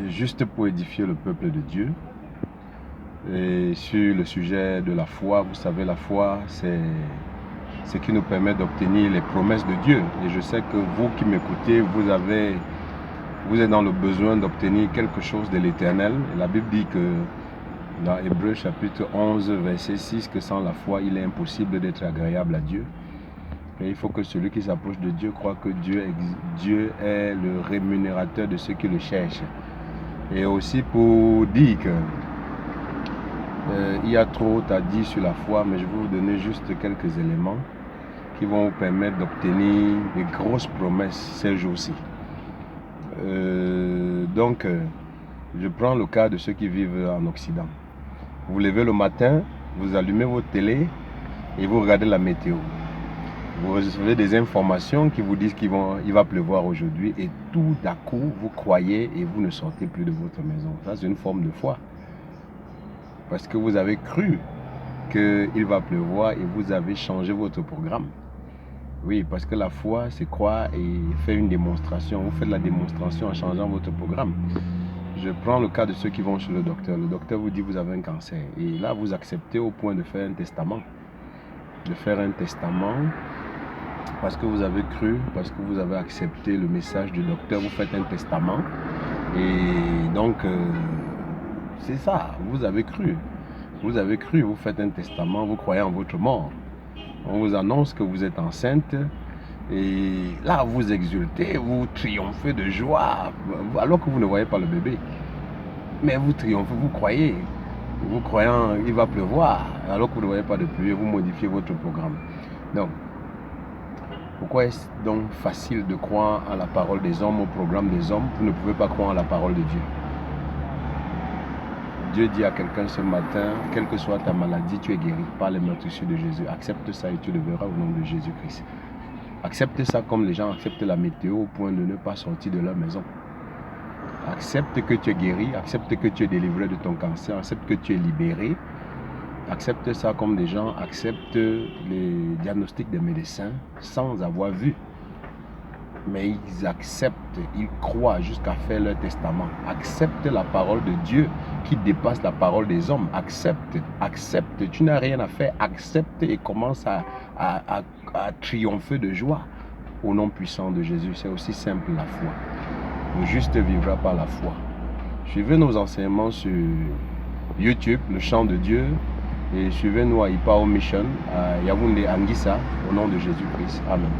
juste pour édifier le peuple de Dieu. Et sur le sujet de la foi, vous savez, la foi, c'est ce qui nous permet d'obtenir les promesses de Dieu. Et je sais que vous qui m'écoutez, vous êtes dans le besoin d'obtenir quelque chose de l'éternel. La Bible dit que dans Hébreux chapitre 11, verset 6, que sans la foi, il est impossible d'être agréable à Dieu. Et il faut que celui qui s'approche de Dieu croit que Dieu est le rémunérateur de ceux qui le cherchent. Et aussi pour dire que il y a trop à dire sur la foi, mais je vais vous donner juste quelques éléments qui vont vous permettre d'obtenir des grosses promesses ces jours-ci. Je prends le cas de ceux qui vivent en Occident. Vous vous levez le matin, vous allumez votre télé et vous regardez la météo. Vous recevez des informations qui vous disent qu'il va pleuvoir aujourd'hui et tout à coup, vous croyez et vous ne sortez plus de votre maison. Ça, c'est une forme de foi. Parce que vous avez cru qu'il va pleuvoir et vous avez changé votre programme. Oui, parce que la foi, c'est croire et faire une démonstration. Vous faites la démonstration en changeant votre programme. Je prends le cas de ceux qui vont chez le docteur. Le docteur vous dit que vous avez un cancer. Et là, vous acceptez au point de faire un testament. De faire un testament parce que vous avez cru, parce que vous avez accepté le message du docteur. Vous faites un testament. Et donc, c'est ça. Vous avez cru. Vous avez cru, vous faites un testament, vous croyez en votre mort. On vous annonce que vous êtes enceinte et là vous exultez, vous triomphez de joie alors que vous ne voyez pas le bébé. Mais vous triomphez, vous croyez croyant il va pleuvoir alors que vous ne voyez pas de pluie, vous modifiez votre programme. Donc, pourquoi est-ce donc facile de croire à la parole des hommes, au programme des hommes? Vous ne pouvez pas croire à la parole de Dieu. Dieu dit à quelqu'un ce matin, quelle que soit ta maladie, tu es guéri par les meurtrissures de Jésus. Accepte ça et tu le verras au nom de Jésus-Christ. Accepte ça comme les gens acceptent la météo au point de ne pas sortir de leur maison. Accepte que tu es guéri, accepte que tu es délivré de ton cancer, accepte que tu es libéré. Accepte ça comme des gens acceptent les diagnostics des médecins sans avoir vu. Mais ils acceptent, ils croient jusqu'à faire leur testament. Accepte la parole de Dieu qui dépasse la parole des hommes. Accepte, tu n'as rien à faire. Accepte et commence à triompher de joie au nom puissant de Jésus. C'est aussi simple la foi. Le juste vivra par la foi. Suivez nos enseignements sur YouTube, le chant de Dieu, et suivez-nous à Ipao Mission, à Yaoundé Anguissa, au nom de Jésus-Christ. Amen.